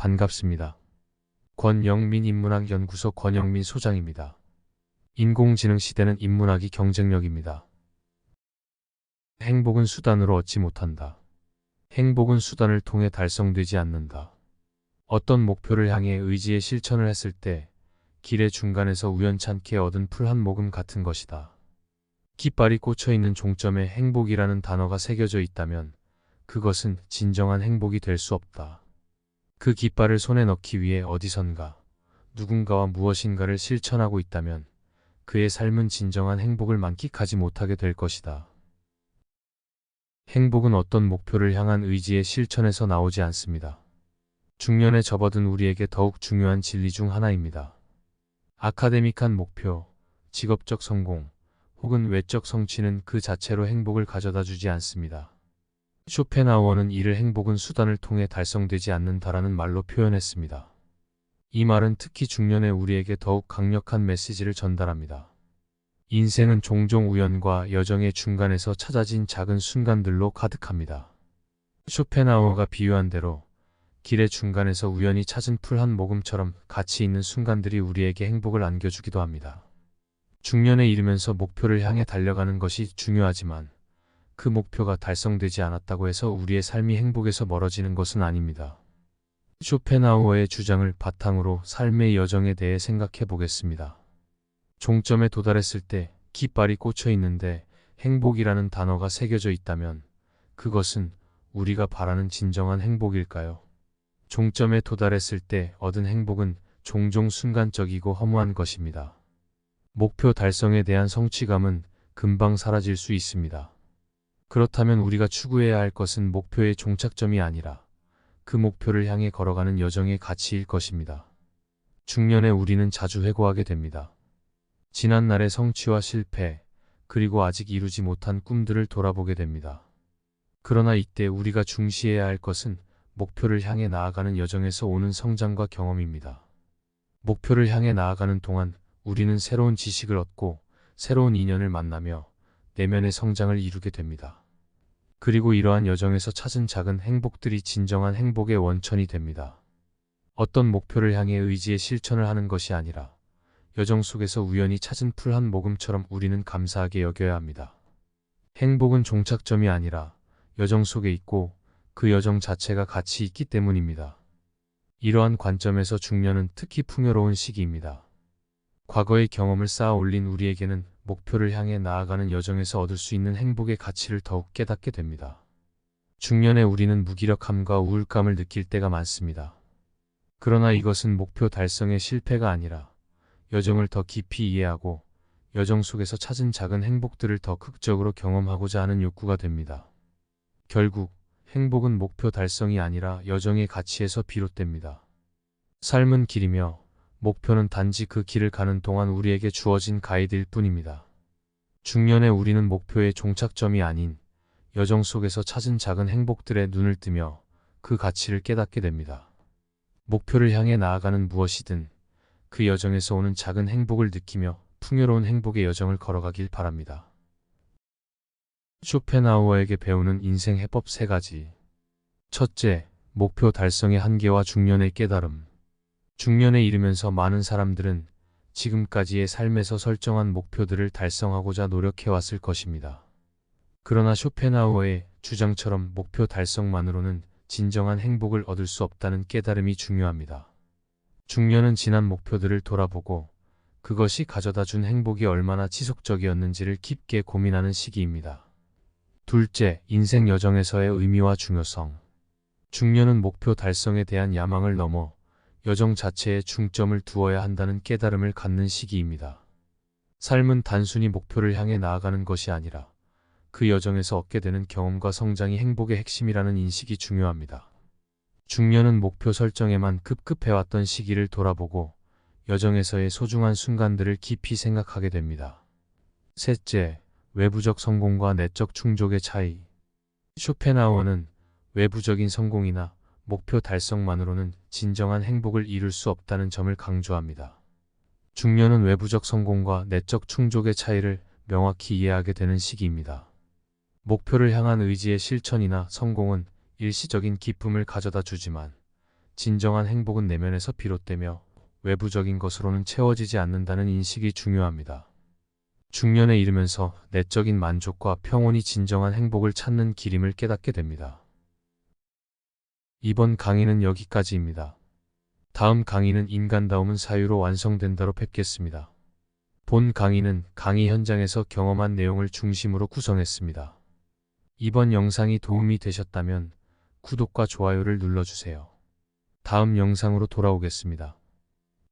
반갑습니다. 권영민 인문학연구소 권영민 소장입니다. 인공지능 시대는 인문학이 경쟁력입니다. 행복은 수단으로 얻지 못한다. 행복은 수단을 통해 달성되지 않는다. 어떤 목표를 향해 의지의 실천을 했을 때 길의 중간에서 우연찮게 얻은 풀 한 모금 같은 것이다. 깃발이 꽂혀있는 종점에 행복이라는 단어가 새겨져 있다면 그것은 진정한 행복이 될 수 없다. 그 깃발을 손에 넣기 위해 어디선가 누군가와 무엇인가를 실천하고 있다면 그의 삶은 진정한 행복을 만끽하지 못하게 될 것이다. 행복은 어떤 목표를 향한 의지의 실천에서 나오지 않습니다. 중년에 접어든 우리에게 더욱 중요한 진리 중 하나입니다. 아카데믹한 목표, 직업적 성공, 혹은 외적 성취는 그 자체로 행복을 가져다 주지 않습니다. 쇼펜하우어는 이를 행복은 수단을 통해 달성되지 않는다라는 말로 표현했습니다. 이 말은 특히 중년의 우리에게 더욱 강력한 메시지를 전달합니다. 인생은 종종 우연과 여정의 중간에서 찾아진 작은 순간들로 가득합니다. 쇼펜하우어가 비유한 대로 길의 중간에서 우연히 찾은 풀 한 모금처럼 가치 있는 순간들이 우리에게 행복을 안겨주기도 합니다. 중년에 이르면서 목표를 향해 달려가는 것이 중요하지만 그 목표가 달성되지 않았다고 해서 우리의 삶이 행복에서 멀어지는 것은 아닙니다. 쇼펜하우어의 주장을 바탕으로 삶의 여정에 대해 생각해 보겠습니다. 종점에 도달했을 때 깃발이 꽂혀 있는데 행복이라는 단어가 새겨져 있다면 그것은 우리가 바라는 진정한 행복일까요? 종점에 도달했을 때 얻은 행복은 종종 순간적이고 허무한 것입니다. 목표 달성에 대한 성취감은 금방 사라질 수 있습니다. 그렇다면 우리가 추구해야 할 것은 목표의 종착점이 아니라 그 목표를 향해 걸어가는 여정의 가치일 것입니다. 중년에 우리는 자주 회고하게 됩니다. 지난날의 성취와 실패, 그리고 아직 이루지 못한 꿈들을 돌아보게 됩니다. 그러나 이때 우리가 중시해야 할 것은 목표를 향해 나아가는 여정에서 오는 성장과 경험입니다. 목표를 향해 나아가는 동안 우리는 새로운 지식을 얻고 새로운 인연을 만나며 내면의 성장을 이루게 됩니다. 그리고 이러한 여정에서 찾은 작은 행복들이 진정한 행복의 원천이 됩니다. 어떤 목표를 향해 의지의 실천을 하는 것이 아니라 여정 속에서 우연히 찾은 풀 한 모금처럼 우리는 감사하게 여겨야 합니다. 행복은 종착점이 아니라 여정 속에 있고 그 여정 자체가 가치 있기 때문입니다. 이러한 관점에서 중년은 특히 풍요로운 시기입니다. 과거의 경험을 쌓아 올린 우리에게는 목표를 향해 나아가는 여정에서 얻을 수 있는 행복의 가치를 더욱 깨닫게 됩니다. 중년에 우리는 무기력함과 우울감을 느낄 때가 많습니다. 그러나 이것은 목표 달성의 실패가 아니라 여정을 더 깊이 이해하고 여정 속에서 찾은 작은 행복들을 더 극적으로 경험하고자 하는 욕구가 됩니다. 결국 행복은 목표 달성이 아니라 여정의 가치에서 비롯됩니다. 삶은 길이며 목표는 단지 그 길을 가는 동안 우리에게 주어진 가이드일 뿐입니다. 중년에 우리는 목표의 종착점이 아닌 여정 속에서 찾은 작은 행복들에 눈을 뜨며 그 가치를 깨닫게 됩니다. 목표를 향해 나아가는 무엇이든 그 여정에서 오는 작은 행복을 느끼며 풍요로운 행복의 여정을 걸어가길 바랍니다. 쇼펜하우어에게 배우는 인생 해법 3가지. 첫째, 목표 달성의 한계와 중년의 깨달음. 중년에 이르면서 많은 사람들은 지금까지의 삶에서 설정한 목표들을 달성하고자 노력해왔을 것입니다. 그러나 쇼펜하우어의 주장처럼 목표 달성만으로는 진정한 행복을 얻을 수 없다는 깨달음이 중요합니다. 중년은 지난 목표들을 돌아보고 그것이 가져다 준 행복이 얼마나 지속적이었는지를 깊게 고민하는 시기입니다. 둘째, 인생 여정에서의 의미와 중요성. 중년은 목표 달성에 대한 야망을 넘어 여정 자체에 중점을 두어야 한다는 깨달음을 갖는 시기입니다. 삶은 단순히 목표를 향해 나아가는 것이 아니라 그 여정에서 얻게 되는 경험과 성장이 행복의 핵심이라는 인식이 중요합니다. 중년은 목표 설정에만 급급해왔던 시기를 돌아보고 여정에서의 소중한 순간들을 깊이 생각하게 됩니다. 셋째, 외부적 성공과 내적 충족의 차이. 쇼펜하우어는 외부적인 성공이나 목표 달성만으로는 진정한 행복을 이룰 수 없다는 점을 강조합니다. 중년은 외부적 성공과 내적 충족의 차이를 명확히 이해하게 되는 시기입니다. 목표를 향한 의지의 실천이나 성공은 일시적인 기쁨을 가져다 주지만 진정한 행복은 내면에서 비롯되며 외부적인 것으로는 채워지지 않는다는 인식이 중요합니다. 중년에 이르면서 내적인 만족과 평온이 진정한 행복을 찾는 길임을 깨닫게 됩니다. 이번 강의는 여기까지입니다. 다음 강의는 인간다움은 사유로 완성된다로 뵙겠습니다. 본 강의는 강의 현장에서 경험한 내용을 중심으로 구성했습니다. 이번 영상이 도움이 되셨다면 구독과 좋아요를 눌러주세요. 다음 영상으로 돌아오겠습니다.